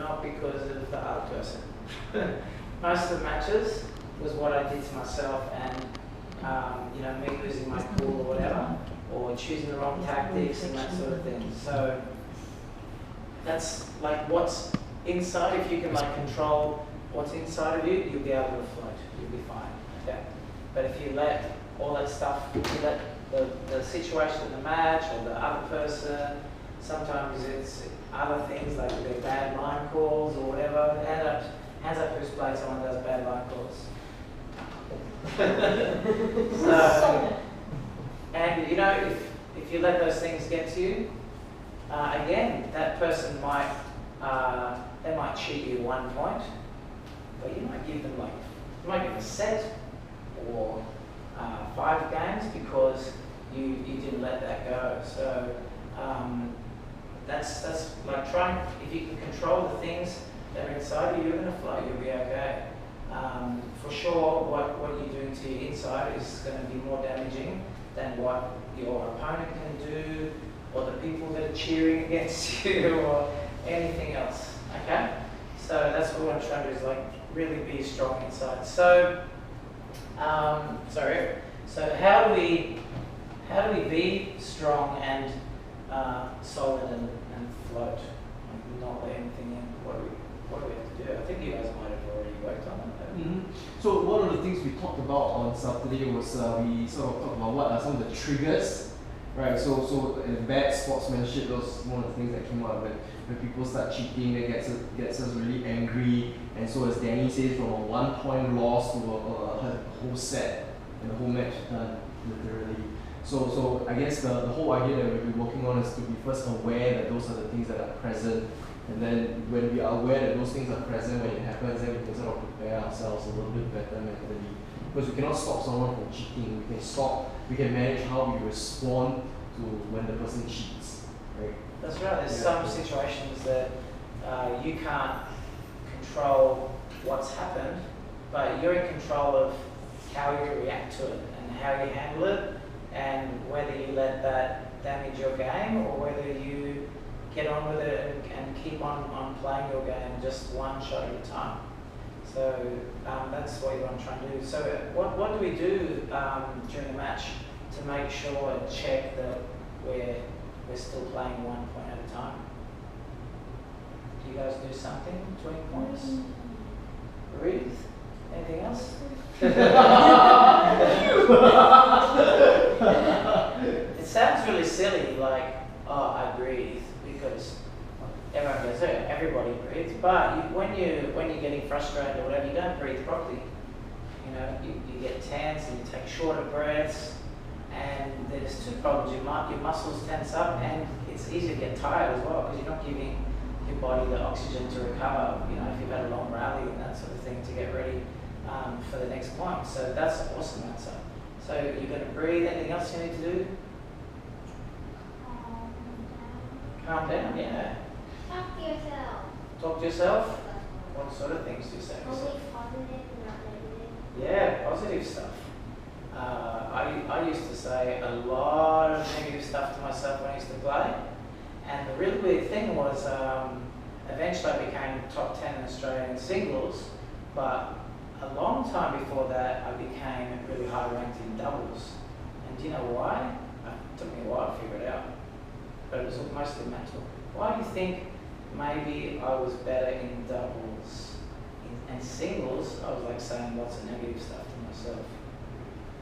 not because of the other person. Most of the matches was what I did to myself, and you know, me losing my cool or whatever, or choosing the wrong tactics and that sort of thing. So that's like what's inside. If you can like control what's inside of you, you'll be able to float. You'll be fine. Okay. But if you let all that stuff, you let the situation in the match or the other person, sometimes it's other things like their bad line calls or whatever. Hands up who's played someone that does bad line calls. So, and you know, if you let those things get to you, again, that person might they might cheat you 1 point, but you might give them a set or 5 games because you didn't let that go. So that's like trying. If you can control the things that are inside you, you're going to flow. You'll be okay. For sure, what you're doing to your inside is going to be more damaging than what your opponent can do, or the people that are cheering against you, or anything else. Okay, so that's what I'm trying to do, is like really be strong inside. So, So how do we be strong and solid and float, and not let anything in? What do we have to do? I think you guys might have already worked on that. Mm-hmm. So one of the things we talked about on Saturday was we sort of talked about what are some of the triggers, right? So in bad sportsmanship, those one of the things that came out of it. When people start cheating, that gets us really angry, and so as Danny says, from a 1 point loss to a whole set and the whole match done, literally. So I guess the whole idea that we'll be working on is to be first aware that those are the things that are present, and then when we are aware that those things are present when it happens, then we can sort of prepare ourselves a little bit better mentally. Because we cannot stop someone from cheating. We can manage how we respond to when the person cheats, right? That's right. There's some situations that you can't control what's happened, but you're in control of how you react to it and how you handle it, and whether you let that damage your game or whether you get on with it and keep on playing your game just one shot at a time. So that's what I'm trying to do. So what do we do during the match to make sure and check that we're still playing 1 point at a time? Do you guys do something between points? Breathe? Anything else? It sounds really silly, like, oh, I breathe, because everyone goes, oh, everybody breathes. But when you're getting frustrated or whatever, you don't breathe properly. You know, you get tense and you take shorter breaths. And there's 2 problems. Your muscles tense up, and it's easy to get tired as well, because you're not giving your body the oxygen to recover, you know, if you've had a long rally and that sort of thing, to get ready for the next point. So that's an awesome answer. So you're going to breathe. Anything else you need to do? Calm down, yeah. Talk to yourself. Talk to yourself? What sort of things do you say to yourself? Only positive, not negative. Yeah, positive stuff. I used to say a lot of negative stuff to myself when I used to play, and the really weird thing was eventually I became top 10 in Australia in singles, but a long time before that I became really high ranked in doubles. And do you know why? It took me a while to figure it out, but it was mostly mental. Why do you think maybe I was better in doubles? In singles, I was like saying lots of negative stuff to myself.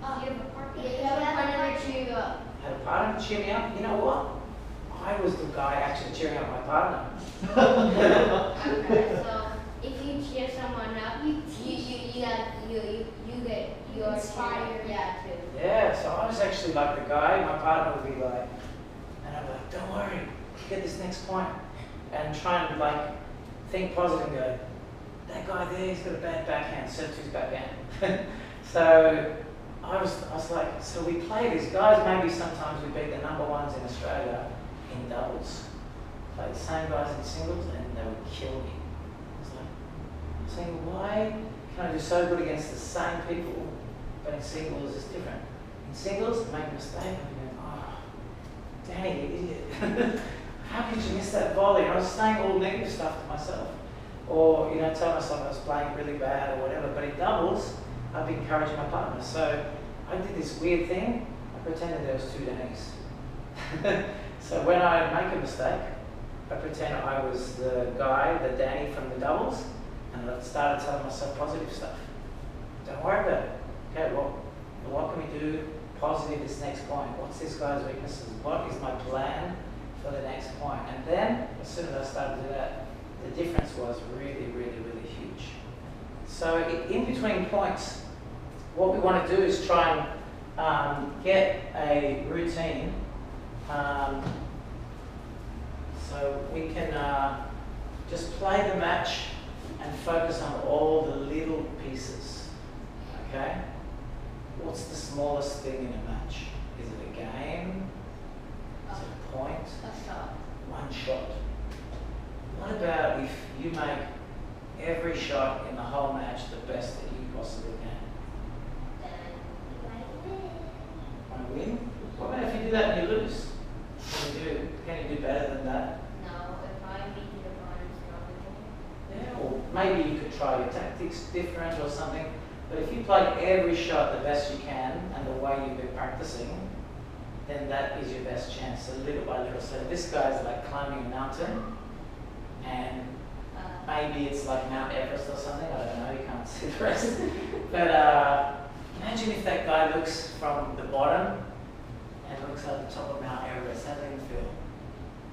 Oh, you have a partner. Yeah, you have a partner to cheer you up. Had a partner to cheer me up. You know what? I was the guy actually cheering up my partner. Okay, so if you cheer someone up, you get your inspired, yeah, too. Yeah, so I was actually like the guy. My partner would be like, and I'd be like, don't worry, get this next point, and try and like think positive and go, that guy there, he's got a bad backhand, serve to his backhand. So I was like, so we play these guys, maybe sometimes we beat the number ones in Australia in doubles. Play the same guys in singles and they would kill me. I was like, saying, why can I do so good against the same people, but in singles it's different? In singles, I make a mistake, and I'm going, oh, Danny, you idiot. How could you miss that volley? And I was saying all negative stuff to myself. Or, you know, tell myself I was playing really bad or whatever. But in doubles, I'd be encouraging my partner. So I did this weird thing. I pretended there was two Dannies. So when I make a mistake, I pretend I was the guy, the Danny from the doubles, and I started telling myself positive stuff. Don't worry about it. Okay, well, what can we do positive this next point? What's this guy's weaknesses? What is my plan for the next point? And then, as soon as I started to do that, the difference was really, really, really huge. So in between points, what we want to do is try and get a routine so we can just play the match and focus on all the little pieces, okay? What's the smallest thing in a match? Is it a game? Is it a point? A shot. One shot. What about if you make every shot in the whole match the best that you possibly can? Then Want to win? What about if you do that and you lose? Can you do better than that? no, if I beat the opponent strongly. Yeah, or maybe you could try your tactics different or something. But if you play every shot the best you can and the way you've been practicing, then that is your best chance, so little by little. So this guy's like climbing a mountain, and maybe it's like Mount Everest or something, I don't know, you can't see the rest. But imagine if that guy looks from the bottom and looks at the top of Mount Everest. How do they feel?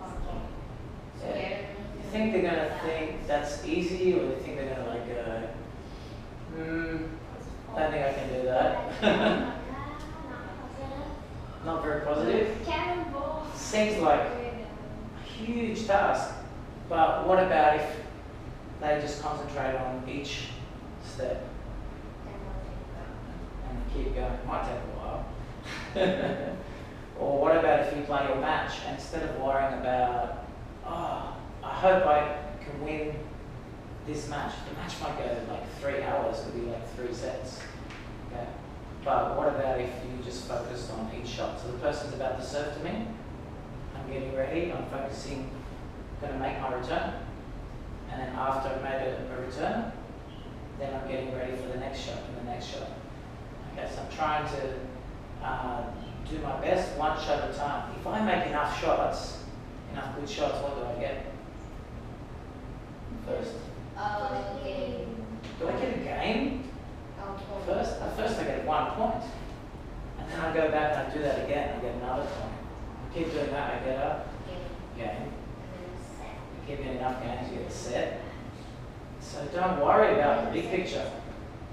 Okay. Yeah. Scared. You think they're going to think that's easy, or you think they're going to like go, don't think I can do that? Not very positive. Cannonball. Seems like a huge task. But what about if they just concentrate on each step and keep going? It might take a while. Or what about if you play your match and instead of worrying about, oh, I hope I can win this match. The match might go like 3 hours, could be like 3 sets. Okay. But what about if you just focused on each shot? So the person's about to serve to me, I'm getting ready, I'm focusing, going to make my return. And then after I've made a return, then I'm getting ready for the next shot and the next shot. Okay, so I'm trying to do my best one shot at a time. If I make enough shots, enough good shots, what do I get? First. Okay. Do I get a game? First? At first I get 1 point. And then I go back and I do that again, I get another point. I keep doing that, I get a game. You keep getting enough games, you get a set. So don't worry about the big picture.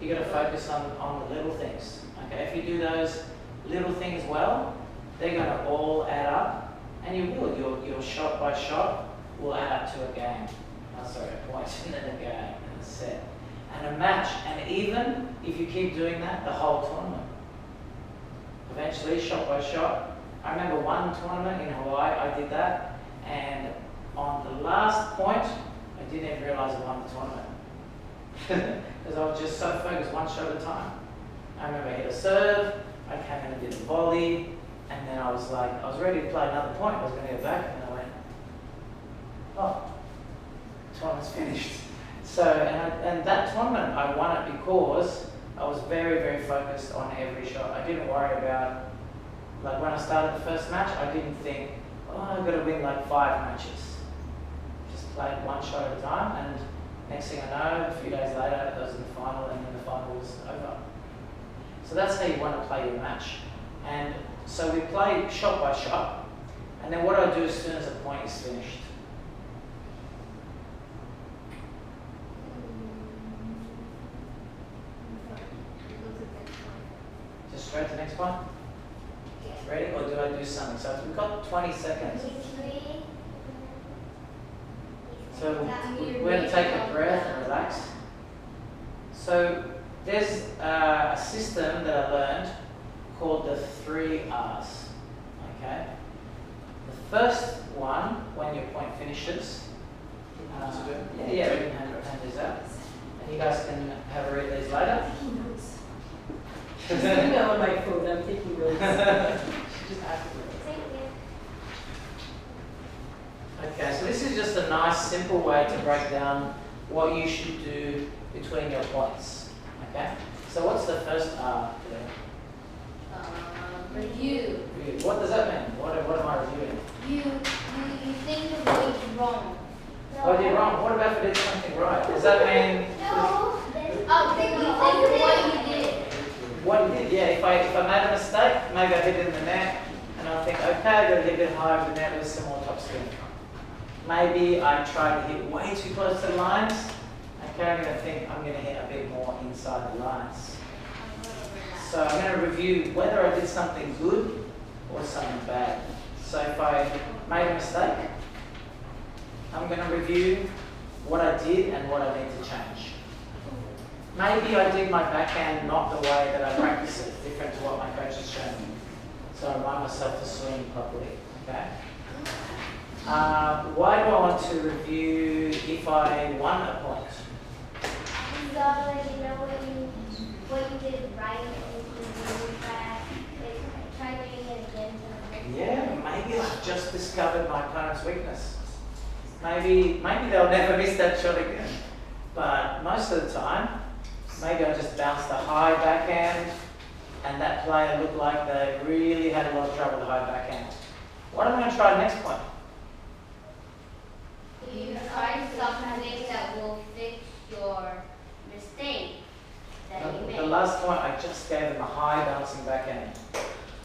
You got to focus on the little things. Okay, if you do those little things well, they're going to all add up, and you will. Your shot by shot will add up to a game. Oh, sorry, a point, and then a game, and a set, and a match. And even if you keep doing that, the whole tournament. Eventually, shot by shot. I remember one tournament in Hawaii, I did that, and on the last point, I didn't even realize I won the tournament. Because I was just so focused, one shot at a time. I remember I hit a serve, I came in and did a volley, and then I was ready to play another point. I was going to go back, and I went, oh, tournament's finished. So, and that tournament, I won it because I was very, very focused on every shot. I didn't worry about, like when I started the first match, I didn't think, oh, I've got to win like 5 matches. Just played one shot at a time, and next thing I know, a few days later, I was in the final, and then the final was over. So that's how you want to play your match. And so we play shot by shot, and then what I do as soon as a point is finished. Just straight to the next one? Ready? Or do I do something? So we've got 20 seconds. So we're going to take a breath and relax. So there's a system that I learned called the 3 R's. Okay. The first one, when your point finishes, we can hand these out, and you guys can have a read these later. Just email on my phone, I'm taking notes. Just ask me. Okay, so this is just a nice, simple way to break down what you should do between your points. Okay? So what's the first R there? Review. Review. What does that mean? What am I reviewing? You think of what is wrong. What did wrong? What about if I did something right? Does that mean No. Then you think of what you did. what you did? Yeah, if I made a mistake, maybe I hit it in the net, and I think, okay, I got to hit a bit higher of the net with some more topspin. Maybe I tried to hit way too close to the lines. Okay, I'm going to think I'm going to hit a bit more inside the lines. So I'm going to review whether I did something good or something bad. So if I made a mistake, I'm going to review what I did and what I need to change. Maybe I did my backhand not the way that I practice it, different to what my coach has shown me. So I remind myself to swing properly. Okay. Why do I want to review if I won a point? You know what you did right and you try doing it again. Yeah, maybe I've just discovered my opponent's weakness. Maybe they'll never miss that shot again. But most of the time, maybe I just bounced a high backhand and that player looked like they really had a lot of trouble with the high backhand. What am I going to try next point? You try something that will fix your mistake that you made. The last point, I just gave them a high bouncing backhand.